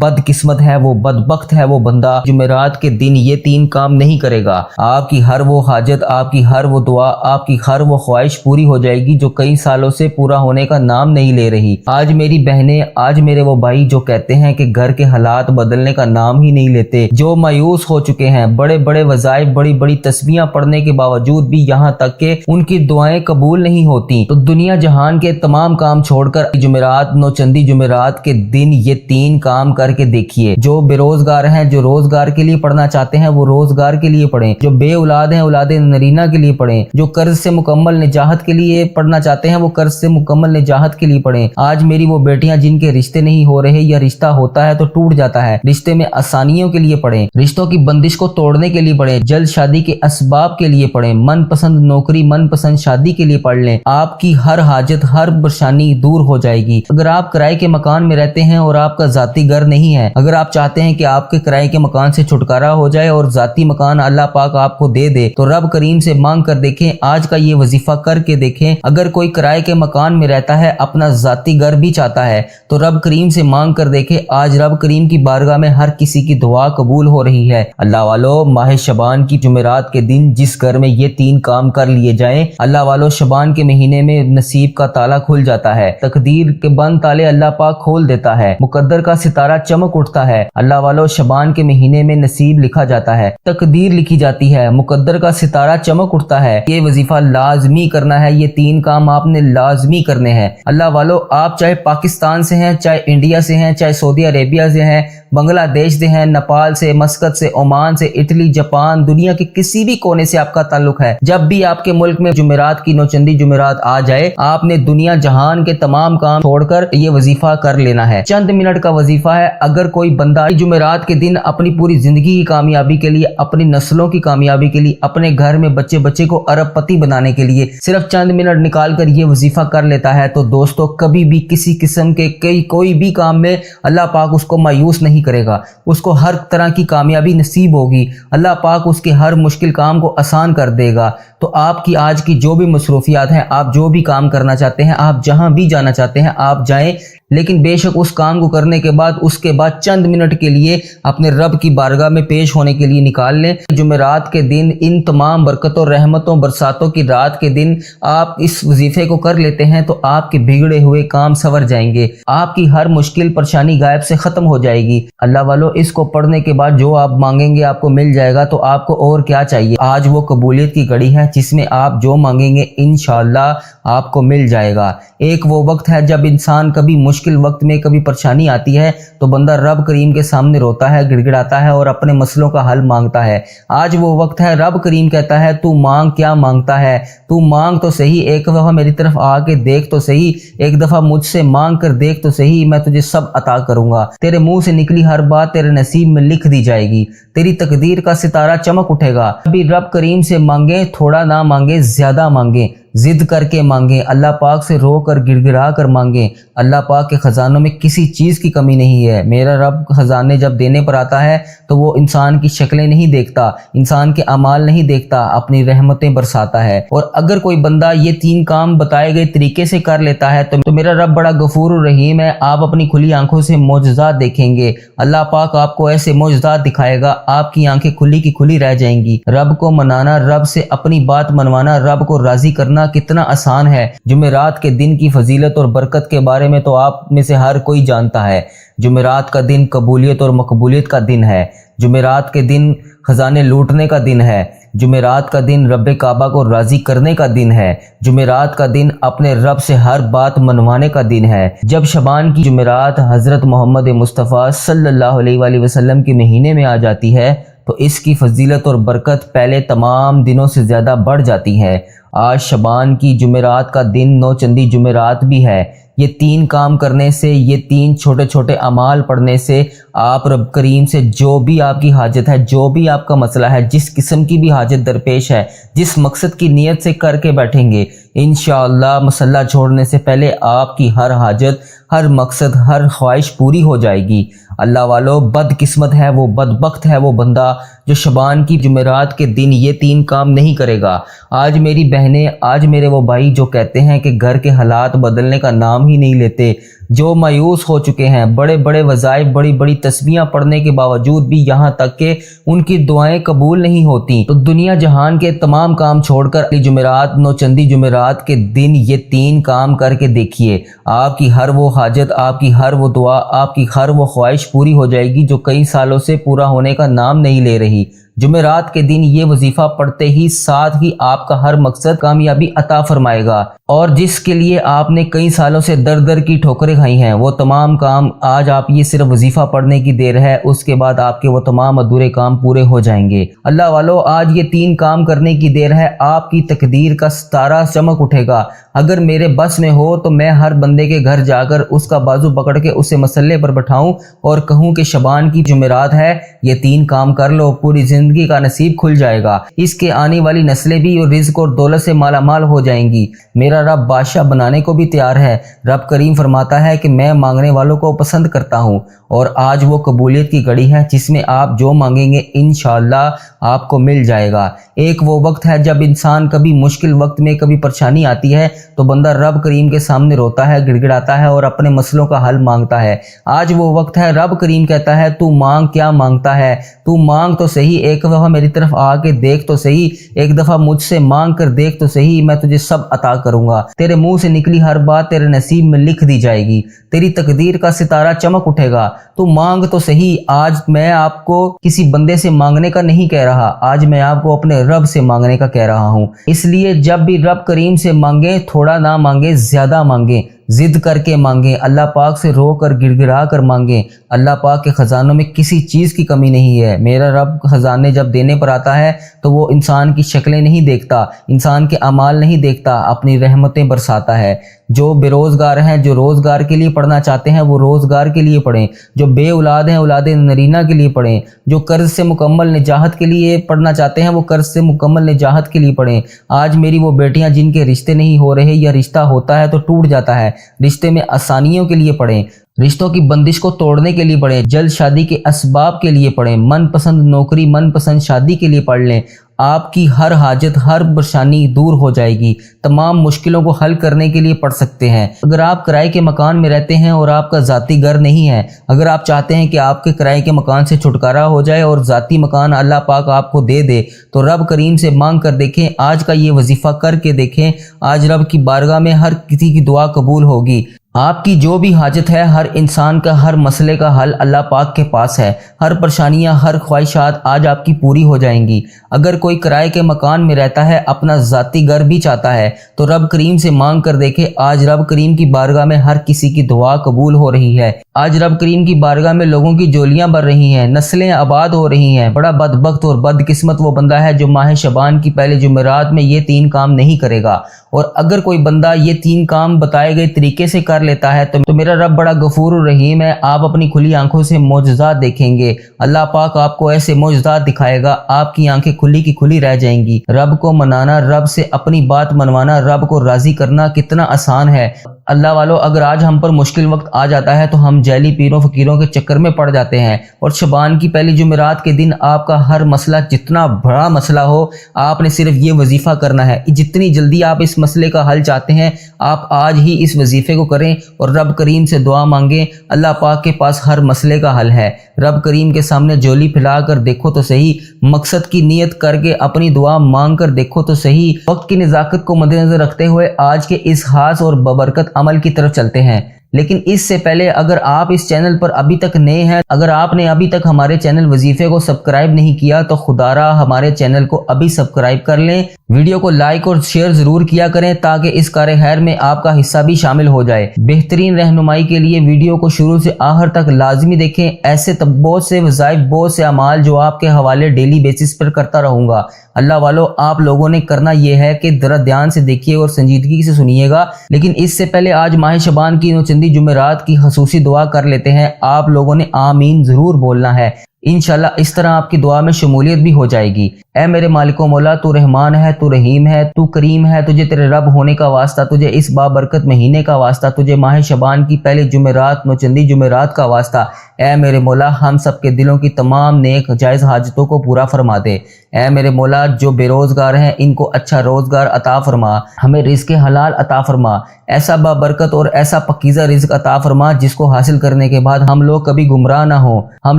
बदकिस्मत है, वो बदबख्त है वो बंदा जुमेरात के दिन ये 3 काम नहीं करेगा। आपकी हर वो हाजत, आपकी हर वो दुआ, आपकी हर वो ख्वाहिश पूरी हो जाएगी जो कई सालों से पूरा होने का नाम नहीं ले रही। आज मेरी बहनें, आज मेरे वो भाई जो कहते हैं कि घर के हालात बदलने का नाम ही नहीं लेते, जो मायूस हो चुके हैं, बड़े बड़े वज़ाइफ, बड़ी बड़ी तस्बीहां पढ़ने के बावजूद भी यहाँ तक के उनकी दुआएं कबूल नहीं होती, तो दुनिया जहान के तमाम काम छोड़कर जुमेरात, नौचंदी जुमेरात के दिन ये 3 काम करके देखिए। जो बेरोजगार हैं, जो रोजगार के लिए पढ़ना चाहते हैं वो रोजगार के लिए पढ़ें, जो बे औलाद हैं औलाद नरीना के लिए पढ़ें, जो कर्ज से मुकम्मल निजाहत के लिए पढ़ना चाहते हैं वो कर्ज से मुकम्मल निजाहत के लिए पढ़ें। आज मेरी वो बेटियां जिनके रिश्ते नहीं हो रहे या रिश्ता होता है तो टूट जाता है, रिश्ते में आसानियों के लिए पढ़ें, रिश्तों की बंदिश को तोड़ने के लिए पढ़ें, जल्द शादी के असबाब के लिए पढ़ें, मनपसंद नौकरी, मनपसंद शादी के लिए पढ़ लें। आपकी हर हाजत, हर परेशानी दूर हो जाएगी। अगर आप किराए के मकान में रहते हैं और आपका जाती घर नहीं है, अगर आप चाहते हैं कि आपके किराए के मकान से छुटकारा हो जाए और जाती मकान अल्लाह पाक आपको दे दे, तो रब करीम से मांग कर देखें, आज का ये वजीफा करके देखें। अगर कोई किराए के मकान में रहता है, अपना जाती घर भी चाहता है, तो रब करीम से मांग कर देखें। आज रब करीम की बारगाह में हर किसी की दुआ कबूल हो रही है। अल्लाह वालों, माह शबान की जुमेरात के दिन जिस घर में ये 3 काम कर लिए जाएं, अल्लाह वालों शबान के महीने में नसीब का ताला खुल जाता है, तकदीर के बंद ताले अल्लाह पाक खोल देता है, मुकद्दर का सितारा चमक उठता है। अल्लाह वालों शबान के महीने में नसीब लिखा जाता है, तकदीर लिखी जाती है, मुकद्दर का सितारा चमक उठता है। ये वजीफा लाजमी करना है, ये 3 काम आपने लाजमी करने हैं। अल्लाह वालों, आप चाहे पाकिस्तान से हैं, चाहे इंडिया से हैं, चाहे सऊदी अरेबिया से हैं, बांग्लादेश से हैं, नेपाल से, मस्कत से, ओमान से, इटली, जापान, दुनिया के किसी भी कोने से आपका ताल्लुक है, जब भी आपके मुल्क में जुमेरात की नौचंदी जुमेरात आ जाए, आपने दुनिया जहान के तमाम काम छोड़कर ये वजीफा कर लेना है। चंद मिनट का वजीफा है। अगर कोई बंदा जुमेरात के दिन अपनी पूरी जिंदगी की कामयाबी के लिए, अपनी नस्लों की कामयाबी के लिए, अपने घर में बच्चे बच्चे को अरबपति बनाने के लिए सिर्फ चंद मिनट निकाल कर ये वजीफा कर लेता है, तो दोस्तों कभी भी किसी किस्म के कोई भी काम में अल्लाह पाक उसको मायूस नहीं करेगा, उसको हर तरह की कामयाबी नसीब होगी। अल्लाह पाक उसके हर मुश्किल काम को आसान कर देगा। तो आपकी आज की जो भी मसरूफियात हैं, आप जो भी काम करना चाहते हैं, आप जहां भी जाना चाहते हैं आप जाएं, लेकिन बेशक उस काम को करने के बाद उसके बाद चंद मिनट के लिए अपने रब की बारगाह में पेश होने के लिए निकाल लें। जुमेरात के दिन, इन तमाम बरकतों, रहमतों, बरसातों की रात के दिन आप इस वजीफे को कर लेते हैं तो आपके बिगड़े हुए काम संवर जाएंगे, आपकी हर मुश्किल परेशानी गायब से खत्म हो जाएगी। अल्लाह वालों, इसको पढ़ने के बाद जो आप मांगेंगे आपको मिल जाएगा, तो आपको और क्या चाहिए। आज वो कबूलियत की घड़ी है जिसमें आप जो मांगेंगे इंशाअल्लाह आपको मिल जाएगा। एक वो वक्त है जब इंसान कभी मुश्किल वक्त में, कभी परेशानी आती है तो बंदा रब करीम के सामने रोता है, गिड़गिड़ाता है और अपने मसलों का हल मांगता है। आज वो वक्त है, रब करीम कहता है तू मांग, क्या मांगता है, तू मांग तो सही, एक दफा मेरी तरफ आके देख तो सही, एक दफा मुझसे मांग कर देख तो सही, मैं तुझे सब अता करूंगा। तेरे मुंह से निकली हर बात तेरे नसीब में लिख दी जाएगी, तेरी तकदीर का सितारा चमक उठेगा। अभी रब करीम से मांगे, थोड़ा ना मांगे, ज्यादा मांगे, जिद करके मांगे, अल्लाह पाक से रो कर गिड़गिड़ा कर मांगे। अल्लाह पाक के खजानों में किसी चीज़ की कमी नहीं है। मेरा रब खजाने जब देने पर आता है तो वो इंसान की शक्लें नहीं देखता, इंसान के अमाल नहीं देखता, अपनी रहमतें बरसाता है। और अगर कोई बंदा ये 3 काम बताए गए तरीके से कर लेता है तो मेरा रब बड़ा गफूर रहीम है। आप अपनी खुली आंखों से मोजज़ात देखेंगे, अल्लाह पाक आपको ऐसे मोजज़ात दिखाएगा, आपकी आंखें खुली की खुली रह जाएंगी। रब को मनाना, रब से अपनी बात मनवाना, रब को राजी करना कितना आसान है। जुमेरात के दिन की फजीलत और बरकत के बारे में तो आप में से हर कोई जानता है। जुमेरात का दिन कबूलियत और मकबूलियत का दिन है। जुमेरात के दिन खजाने लूटने का दिन है। जुमेरात का दिन रब काबा को राजी करने का दिन है। जुमेरात का दिन अपने रब से हर बात मनवाने का दिन है। जब शबान की जुमेरात हजरत मोहम्मद मुस्तफ़ा सल्लल्लाहु अलैहि वसल्लम के महीने में आ जाती है तो इसकी फजीलत और बरकत पहले तमाम दिनों से ज़्यादा बढ़ जाती है। आज शबान की जुमेरात का दिन नौचंदी जुमेरात भी है। ये 3 काम करने से, ये 3 छोटे छोटे अमाल पढ़ने से आप रब करीम से जो भी आपकी हाजत है, जो भी आपका मसला है, जिस किस्म की भी हाजत दरपेश है, जिस मकसद की नीयत से करके बैठेंगे, इंशाअल्लाह मसल्ला छोड़ने से पहले आपकी हर हाजत, हर मकसद, हर ख्वाहिश पूरी हो जाएगी। अल्लाह वालों, बदकिस्मत है वो, बदबख्त है वो बंदा जो शबान की जुमेरात के दिन ये 3 काम नहीं करेगा। आज मेरी बहनें, आज मेरे वो भाई जो कहते हैं कि घर के हालात बदलने का नाम ही नहीं लेते, जो मायूस हो चुके हैं, बड़े बड़े वज़ाइफ, बड़ी बड़ी तस्बीहां पढ़ने के बावजूद भी यहाँ तक कि उनकी दुआएं कबूल नहीं होती, तो दुनिया जहान के तमाम काम छोड़कर जुमेरात, नौचंदी जुमेरात के दिन ये 3 काम करके देखिए। आपकी हर वो हाजत, आपकी हर वो दुआ, आपकी हर वो ख्वाहिश पूरी हो जाएगी जो कई सालों से पूरा होने का नाम नहीं ले रही। जुमेरात के दिन ये वजीफा पढ़ते ही साथ ही आपका हर मकसद कामयाबी अता फरमाएगा, और जिसके लिए आपने कई सालों से दर दर की ठोकरें खाई हैं, वो तमाम काम आज आप ये सिर्फ वजीफा पढ़ने की देर है, उसके बाद आपके वो तमाम अधूरे काम पूरे हो जाएंगे। अल्लाह वालों, आज ये 3 काम करने की देर है, आपकी तकदीर का सितारा चमक उठेगा। अगर मेरे बस में हो तो मैं हर बंदे के घर जाकर उसका बाजू पकड़ के उसे मसल्ले पर बैठाऊं और कहूं कि शबान की जुमेरात है, ये 3 काम कर लो, पूरी जिंदगी का नसीब खुल जाएगा। इसके आने वाली नस्लें भी और रिज़्क और दौलत से मालामाल हो जाएंगी। मेरा रब बादशाह बनाने को भी तैयार है। रब करीम फरमाता है कि मैं मांगने वालों को पसंद करता हूँ, और आज वो कबूलियत की घड़ी है जिसमें आप जो मांगेंगे इंशाअल्लाह आपको मिल जाएगा। एक वो वक्त है जब इंसान कभी मुश्किल वक्त में, कभी परेशानी आती है तो बंदा रब करीम के सामने रोता है, गिड़गिड़ाता है और अपने मसलों का हल मांगता है। आज वो वक्त है, रब करीम कहता है तू मांग, क्या मांगता है, तू मांग तो सही, एक दफ़ा मेरी तरफ आके देख तो सही, एक दफ़ा मुझसे मांग कर देख तो सही, मैं तुझे सब अता करूंगा। तेरे मुंह से निकली हर बात तेरे नसीब में लिख दी जाएगी, तेरी तकदीर का सितारा चमक उठेगा। तू मांग तो सही। आज मैं आपको किसी बंदे से मांगने का नहीं कह रहा, आज मैं आपको अपने रब से मांगने का कह रहा हूँ। इसलिए जब भी रब करीम से मांगे, थोड़ा ना मांगे, ज्यादा मांगे, जिद करके मांगे, अल्लाह पाक से रो कर गिड़गिड़ा कर मांगे। अल्लाह पाक के खजानों में किसी चीज़ की कमी नहीं है। मेरा रब खजाने जब देने पर आता है तो वो इंसान की शक्लें नहीं देखता, इंसान के अमाल नहीं देखता, अपनी रहमतें बरसाता है। जो बेरोज़गार हैं, जो रोज़गार के लिए पढ़ना चाहते हैं वो रोज़गार के लिए पढ़ें, जो बे औलाद हैं औलाद नरीना के लिए पढ़ें, जो कर्ज से मुकम्मल निजाहत के लिए पढ़ना चाहते हैं वो कर्ज से मुकम्मल निजाहत के लिए पढ़ें। आज मेरी वो बेटियां जिनके रिश्ते नहीं हो रहे या रिश्ता होता है तो टूट जाता है, रिश्ते में आसानियों के लिए पढ़ें, रिश्तों की बंदिश को तोड़ने के लिए पढ़ें, जल्द शादी के असबाब के लिए पढ़ें, मनपसंद नौकरी, मनपसंद शादी के लिए पढ़ लें। आपकी हर हाजत, हर परेशानी दूर हो जाएगी। तमाम मुश्किलों को हल करने के लिए पढ़ सकते हैं। अगर आप किराए के मकान में रहते हैं और आपका ज़ाती घर नहीं है, अगर आप चाहते हैं कि आपके किराए के मकान से छुटकारा हो जाए और ज़ाती मकान अल्लाह पाक आपको दे दे, तो रब करीम से मांग कर देखें, आज का ये वजीफ़ा करके देखें। आज रब की बारगाह में हर किसी की दुआ कबूल होगी। आपकी जो भी हाजत है, हर इंसान का हर मसले का हल अल्लाह पाक के पास है। हर परेशानियां, हर ख्वाहिशात आज आपकी पूरी हो जाएंगी। अगर कोई किराए के मकान में रहता है, अपना ज़ाती घर भी चाहता है, तो रब करीम से मांग कर देखे। आज रब करीम की बारगाह में हर किसी की दुआ कबूल हो रही है। आज रब करीम की बारगाह में लोगों की जोलियां भर रही हैं, नस्लें आबाद हो रही हैं। बड़ा बदबख्त और बदकिस्मत वो बंदा है जो माह शबान की पहले जुमेरात में ये 3 काम नहीं करेगा। और अगर कोई बंदा ये 3 काम बताए गए तरीके से कर लेता है तो मेरा रब बड़ा गफूर रहीम है। आप अपनी खुली आंखों से मौजज़ात देखेंगे। अल्लाह पाक आपको ऐसे मौजज़ात दिखाएगा, आपकी आंखें खुली की खुली रह जाएंगी। रब को मनाना, रब से अपनी बात मनवाना, रब को राजी करना कितना आसान है। अल्लाह वालों, अगर आज हम पर मुश्किल वक्त आ जाता है तो हम जैली पीरों फकीरों के चक्कर में पड़ जाते हैं। और शबान की पहली जुमेरात के दिन आपका हर मसला, जितना बड़ा मसला हो, आपने सिर्फ ये वजीफ़ा करना है। जितनी जल्दी आप इस मसले का हल चाहते हैं, आप आज ही इस वजीफ़े को करें और रब करीम से दुआ मांगें। अल्लाह पाक के पास हर मसले का हल है। रब करीम के सामने झोली फैला कर देखो तो सही, मकसद की नीयत करके अपनी दुआ मांग कर देखो तो सही। वक्त की नज़ाकत को मद्देनजर रखते हुए आज के इस खास और बबरकत अमल की तरफ चलते हैं। लेकिन इससे पहले अगर आप इस चैनल पर अभी तक नए हैं, अगर आपने अभी तक हमारे चैनल वजीफे को सब्सक्राइब नहीं किया तो खुदारा हमारे चैनल को अभी सब्सक्राइब कर लें। वीडियो को लाइक और शेयर जरूर किया करें ताकि इस कार्य खैर में आपका हिस्सा भी शामिल हो जाए। बेहतरीन रहनुमाई के लिए वीडियो को शुरू से आखिर तक लाजमी देखें। ऐसे बहुत से वज़ाइफ, बहुत से अमाल जो आपके हवाले डेली बेसिस पर करता रहूंगा। अल्लाह वालों, आप लोगों ने करना यह है कि जरा ध्यान से देखिए और संजीदगी से सुनिएगा। लेकिन इससे पहले आज माह शबान की नौचंदी जुमेरात की खसूसी दुआ कर लेते हैं। आप लोगों ने आमीन जरूर बोलना है। इंशाल्लाह इस तरह आपकी दुआ में शमूलियत भी हो जाएगी। اے میرے مالک و مولا تو رحمان ہے، تو رحیم ہے، تو کریم ہے، تجھے تیرے رب ہونے کا واسطہ، تجھے اس بابرکت مہینے کا واسطہ، تجھے ماہ شعبان کی پہلے جمعرات نوچندی جمعرات کا واسطہ، اے میرے مولا ہم سب کے دلوں کی تمام نیک جائز حاجتوں کو پورا فرما دے۔ اے میرے مولا جو بے روزگار ہیں ان کو اچھا روزگار عطا فرما، ہمیں رزق حلال عطا فرما، ایسا بابرکت اور ایسا پکیزہ رزق عطا فرما جس کو حاصل کرنے کے بعد ہم لوگ کبھی گمراہ نہ ہوں، ہم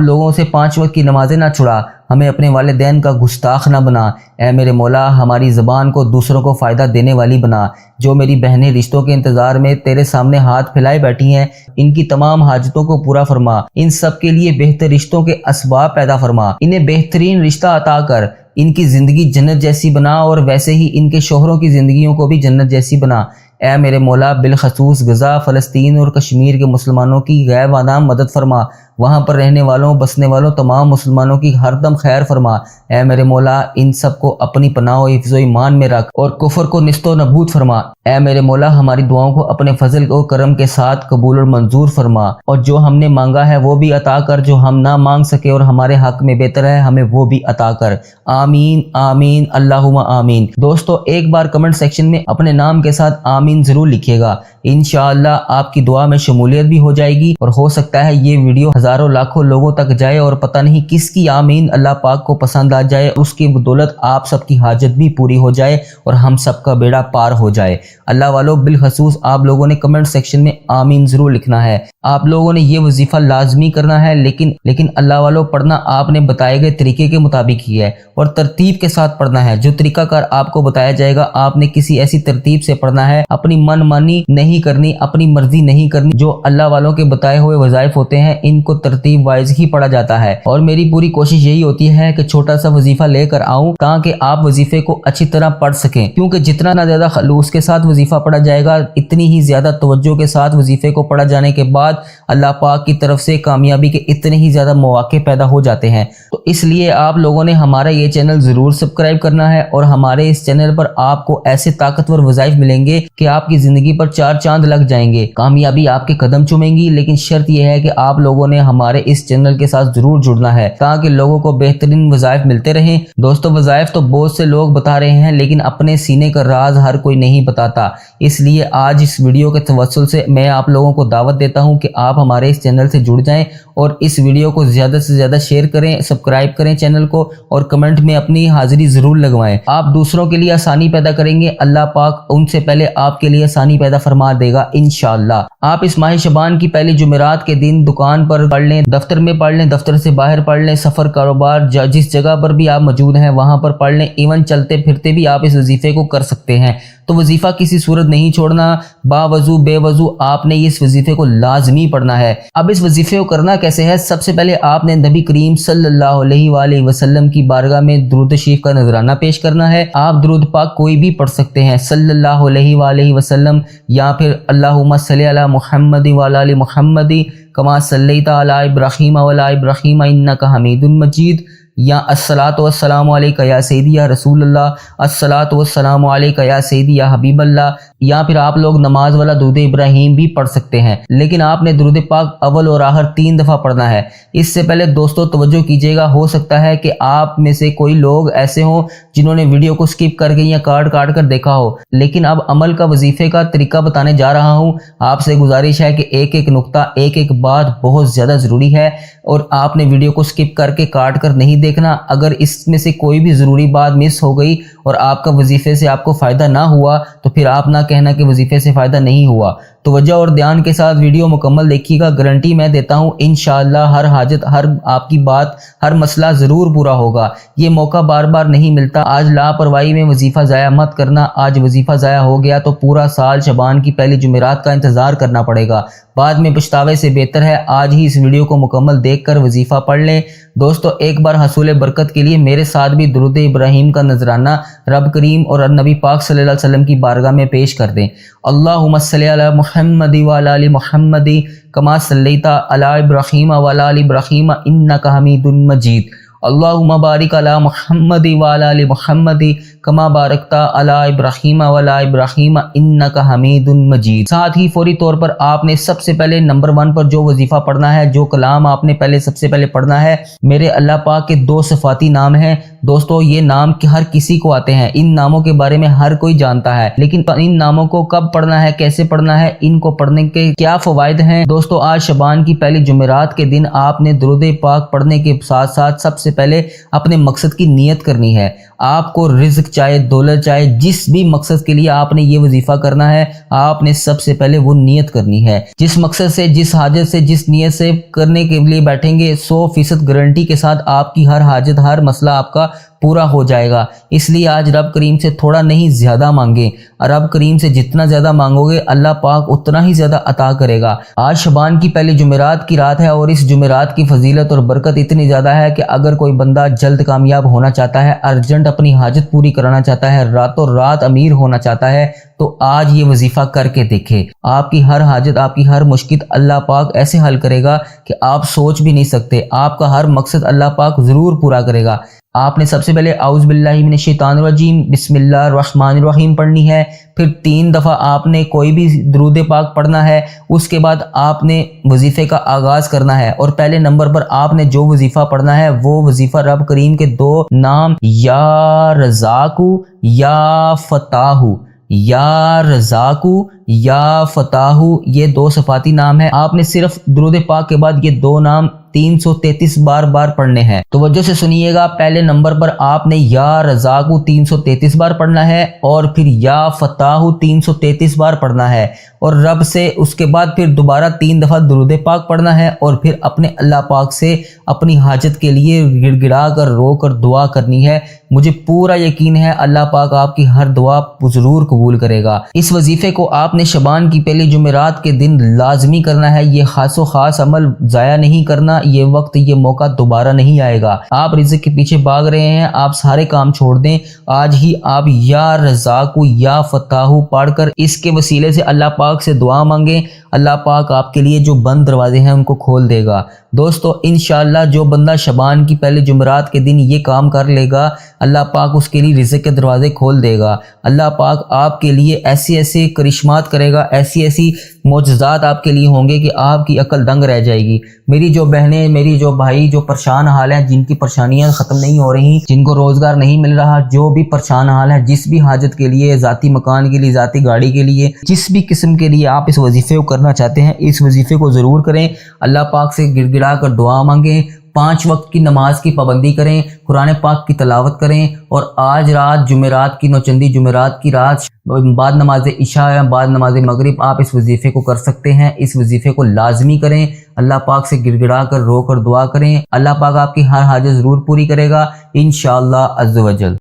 لوگوں سے 5 وقت کی نمازیں نہ چھڑا، ہمیں اپنے والدین کا گستاخ نہ بنا۔ اے میرے مولا ہماری زبان کو دوسروں کو فائدہ دینے والی بنا۔ جو میری بہنیں رشتوں کے انتظار میں تیرے سامنے ہاتھ پھیلائے بیٹھی ہیں ان کی تمام حاجتوں کو پورا فرما، ان سب کے لیے بہتر رشتوں کے اسباب پیدا فرما، انہیں بہترین رشتہ عطا کر، ان کی زندگی جنت جیسی بنا اور ویسے ہی ان کے شوہروں کی زندگیوں کو بھی جنت جیسی بنا۔ اے میرے مولا بالخصوص غزہ، فلسطین اور کشمیر کے مسلمانوں کی غیب آدم مدد فرما، وہاں پر رہنے والوں بسنے والوں تمام مسلمانوں کی ہر دم خیر فرما۔ اے میرے مولا ان سب کو اپنی پناہ و حفظ و ایمان میں رکھ اور کفر کو نست و نبود فرما۔ اے میرے مولا ہماری دعاؤں کو اپنے فضل و کرم کے ساتھ قبول اور منظور فرما، اور جو ہم نے مانگا ہے وہ بھی عطا کر، جو ہم نہ مانگ سکے اور ہمارے حق میں بہتر ہے ہمیں وہ بھی عطا کر۔ آمین آمین اللہم آمین۔ دوستو ایک بار کمنٹ سیکشن میں اپنے نام کے ساتھ آمین ضرور لکھیے گا، انشاءاللہ آپ کی دعا میں شمولیت بھی ہو جائے گی، اور ہو سکتا ہے یہ ویڈیو ہزاروں لاکھوں لوگوں تک جائے اور پتہ نہیں کس کی آمین اللہ پاک کو پسند آ جائے، اس کی بدولت آپ سب کی حاجت بھی پوری ہو جائے اور ہم سب کا بیڑا پار ہو جائے۔ اللہ والو بالخصوص آپ لوگوں نے کمنٹ سیکشن میں آمین ضرور لکھنا ہے۔ آپ لوگوں نے یہ وظیفہ لازمی کرنا ہے، لیکن اللہ والو پڑھنا آپ نے بتائے گئے طریقے کے مطابق ہی ہے اور ترتیب کے ساتھ پڑھنا ہے۔ جو طریقہ کار آپ کو بتایا جائے گا آپ نے کسی ایسی ترتیب سے پڑھنا ہے، اپنی من مانی نہیں کرنی، اپنی مرضی نہیں کرنی۔ جو اللہ والوں کے بتائے ہوئے وظائف ہوتے ہیں ان کو ترتیب وائز ہی پڑھا جاتا ہے، اور میری پوری کوشش یہی ہوتی ہے کہ چھوٹا سا وظیفہ لے کر آؤں تاکہ آپ وظیفے کو اچھی طرح پڑھ سکیں، کیونکہ جتنا نہ زیادہ خلوص کے ساتھ وظیفہ پڑھا جائے گا اتنی ہی زیادہ توجہ کے ساتھ وظیفے کو پڑھا جانے کے بعد اللہ پاک کی طرف سے کامیابی کے اتنے ہی زیادہ مواقع پیدا ہو جاتے ہیں۔ تو اس لیے آپ لوگوں نے ہمارا یہ چینل ضرور سبسکرائب کرنا ہے، اور ہمارے اس چینل پر آپ کو ایسے طاقتور وظائف ملیں گے کہ آپ کی زندگی پر 4 چاند لگ جائیں گے، کامیابی آپ کے قدم چومیں گی، لیکن شرط یہ ہے کہ آپ لوگوں نے ہمارے اس چینل کے ساتھ ضرور جڑنا ہے تاکہ لوگوں کو بہترین وظائف ملتے رہیں۔ دوستو وظائف تو بہت سے لوگ بتا رہے ہیں لیکن اپنے سینے کا راز ہر کوئی نہیں بتاتا، اس لیے آج اس ویڈیو کے توسل سے میں آپ لوگوں کو دعوت دیتا ہوں کہ آپ ہمارے اس چینل سے جڑ جائیں اور اس ویڈیو کو زیادہ سے زیادہ شیئر کریں، سبسکرائب کریں چینل کو، اور کمنٹ میں اپنی حاضری ضرور لگوائیں۔ آپ دوسروں کے لیے آسانی پیدا کریں گے، اللہ پاک ان سے پہلے آپ کے لیے آسانی پیدا فرما دے گا انشاءاللہ۔ آپ اس ماہ شعبان کی پہلی جمعرات کے دن دکان پر پڑھ لیں، دفتر میں پڑھ لیں، دفتر سے باہر پڑھ لیں، سفر کاروبار جس جگہ پر بھی آپ موجود ہیں وہاں پر پڑھ لیں، ایون چلتے پھرتے بھی آپ اس وظیفے کو کر سکتے ہیں۔ تو وظیفہ کسی صورت نہیں چھوڑنا، باوضو بے وضو آپ نے اس وظیفے کو لازمی پڑھنا ہے۔ اب اس وظیفے کو کرنا کیسے ہے؟ سب سے پہلے آپ نے نبی کریم صلی اللہ علیہ وآلہ وسلم کی بارگاہ میں درود شریف کا نذرانہ پیش کرنا ہے۔ آپ درود پاک کوئی بھی پڑھ سکتے ہیں، صلی اللہ علیہ وآلہ وسلم، یا پھر اللہم صلی علی محمد وعلی آل محمد کما صلیت علی ابراہیم وعلی ابراہیم انک حمید مجید، یا الصلاۃ والسلام علیک یا سیدی یا رسول اللہ، الصلاۃ والسلام علیک یا سیدی یا حبیب اللہ، یا پھر آپ لوگ نماز والا درود ابراہیم بھی پڑھ سکتے ہیں، لیکن آپ نے درود پاک اول اور آخر 3 دفعہ پڑھنا ہے۔ اس سے پہلے دوستو توجہ کیجیے گا، ہو سکتا ہے کہ آپ میں سے کوئی لوگ ایسے ہوں جنہوں نے ویڈیو کو سکپ کر کے یا کاٹ کر دیکھا ہو، لیکن اب عمل کا وظیفے کا طریقہ بتانے جا رہا ہوں۔ آپ سے گزارش ہے کہ ایک ایک نقطہ ایک ایک بات بہت زیادہ ضروری ہے، اور آپ نے ویڈیو کو سکپ کر کے کاٹ کر نہیں دیکھنا۔ اگر اس میں سے کوئی بھی ضروری بات مس ہو گئی اور آپ کا وظیفے سے آپ کو فائدہ نہ ہوا تو پھر آپ نہ کہنا کہ وظیفے سے فائدہ نہیں ہوا۔ توجہ اور دھیان کے ساتھ ویڈیو مکمل دیکھیے گا، گارنٹی میں دیتا ہوں انشاءاللہ ہر حاجت، ہر آپ کی بات، ہر مسئلہ ضرور پورا ہوگا۔ یہ موقع بار بار نہیں ملتا، آج لاپرواہی میں وظیفہ ضائع مت کرنا۔ آج وظیفہ ضائع ہو گیا تو پورا سال شعبان کی پہلی جمعرات کا انتظار کرنا پڑے گا، بعد میں پچھتاوے سے بہتر ہے آج ہی اس ویڈیو کو مکمل دیکھ کر وظیفہ پڑھ لیں۔ دوستو ایک بار حصول برکت کے لیے میرے ساتھ بھی درود ابراہیم کا نذرانہ رب کریم اور نبی پاک صلی اللہ علیہ وسلم کی بارگاہ میں پیش کر دیں۔ اللہم صلی علی محمد وعلی آل محمد کما صلیت علی ابراہیم وعلی آل ابراہیم انک حمید مجید، اللہم بارک علی محمد وعلی آل محمد कमा बारकता अला इब्राहीम वला इब्राहीम इन्नका हमीदुन मजीद। साथ ही फौरी तौर पर आपने सबसे पहले नंबर 1 पर जो वजीफा पढ़ना है, जो कलाम आपने पहले सबसे पहले पढ़ना है, मेरे अल्लाह पाक के 2 सिफाती नाम हैं। दोस्तों ये नाम हर किसी को आते हैं, इन नामों के बारे में हर कोई जानता है, लेकिन इन नामों को कब पढ़ना है, कैसे पढ़ना है, इनको पढ़ने के क्या फवायद हैं। दोस्तों आज शबान की पहली जुमेरात के दिन आपने दुरूद पाक पढ़ने के साथ साथ सबसे पहले अपने मकसद की नियत करनी है। आपको रिज़्क चाहे दौलत चाहे जिस भी मकसद के लिए आपने ये वजीफा करना है, आपने सबसे पहले वो नियत करनी है। जिस मकसद से, जिस हाजत से, जिस नियत से करने के लिए बैठेंगे 100% गारंटी के साथ आपकी हर हाजत, हर मसला आपका पूरा हो जाएगा। इसलिए आज रब करीम से थोड़ा नहीं ज्यादा मांगे, रब करीम से जितना ज्यादा मांगोगे अल्लाह पाक उतना ही ज्यादा अता करेगा। आज शबान की पहली जुमेरात की रात है और इस जुमेरात की फजीलत और बरकत इतनी ज्यादा है कि अगर कोई बंदा जल्द कामयाब होना चाहता है, अर्जेंट अपनी हाजत पूरी कराना चाहता है, रातों रात अमीर होना चाहता है, तो आज ये वजीफा करके देखे। आपकी हर हाजत, आपकी हर मुश्किल अल्लाह पाक ऐसे हल करेगा कि आप सोच भी नहीं सकते। आपका हर मकसद अल्लाह पाक जरूर पूरा करेगा। आपने सबसे पहले औज़ु बिल्लाहि मिनश शैतानिर रजीम बिस्मिल्लाहिर रहमानिर रहीम पढ़नी है, फिर 3 दफ़ा आपने कोई भी दुरूद पाक पढ़ना है। उसके बाद आपने वजीफ़े का आगाज़ करना है और पहले नंबर पर आपने जो वजीफ़ा पढ़ना है वो वजीफ़ा रब करीम के 2 नाम या रज़ाकू या फताहू, या रज़ाकू या फताहू, ये 2 सिफाती नाम है। आपने सिर्फ दुरूद पाक के बाद ये 2 नाम 333 बार पढ़ने हैं। तो वजह से सुनिएगा, पहले नंबर पर आपने या रज़ाकू 333 बार पढ़ना है और फिर या फताहू 333 बार पढ़ना है और रब से उसके बाद फिर दोबारा 3 दफ़ा दुरूद पाक पढ़ना है और फिर अपने अल्लाह पाक से अपनी हाजत के लिए गिड़गिड़ा कर रो कर दुआ करनी है। मुझे पूरा यकीन है अल्लाह पाक आपकी हर दुआ जरूर कबूल करेगा। इस वजीफे को आपने शबान की पहली जुमेरात के दिन लाजमी करना है। ये खासो खास अमल ज़ाया नहीं करना, ये वक्त, ये मौका दोबारा नहीं आएगा। आप रिज़्क के पीछे भाग रहे हैं, आप सारे काम छोड़ दें, आज ही आप या रज़ाकू या फताहू पढ़कर इसके वसीले से अल्लाह पाक से दुआ मांगें। अल्लाह पाक आपके लिए जो बंद दरवाजे हैं उनको खोल देगा। दोस्तों इंशाअल्लाह जो बंदा शबान की पहले जुमेरात के दिन ये काम कर लेगा, अल्लाह पाक उसके लिए रिज़्क के दरवाजे खोल देगा। अल्लाह पाक आपके लिए ऐसे ऐसे करिश्मात करेगा, ऐसी ऐसी मोजज़ात आपके लिए होंगे कि आपकी अकल दंग रह जाएगी। मेरी जो बहनें, मेरी जो भाई जो परेशान हाल हैं, जिनकी परेशानियां ख़त्म नहीं हो रही, जिनको रोज़गार नहीं मिल रहा, जो भी परेशान हाल है, जिस भी हाजत के लिए, ज़ाती मकान के लिए, ज़ाती गाड़ी के लिए, जिस भी किस्म के लिए आप इस वजीफ़े को करना चाहते हैं, इस वजीफ़े को ज़रूर करें। अल्लाह पाक से गिड़गिड़ा कर दुआ मांगें, 5 वक्त की नमाज की पाबंदी करें, कुरान पाक की तलावत करें और आज रात जुमेरात की, नौचंदी जुमेरात की रात बाद नमाज इशा या बाद नमाज मगरिब आप इस वजीफ़े को कर सकते हैं। इस वजीफ़े को लाजमी करें, अल्लाह पाक से गिड़गिड़ा कर रो कर दुआ करें। अल्लाह पाक आपकी हर हाजत ज़रूर पूरी करेगा इंशाअल्लाह अज़्ज़ व जल।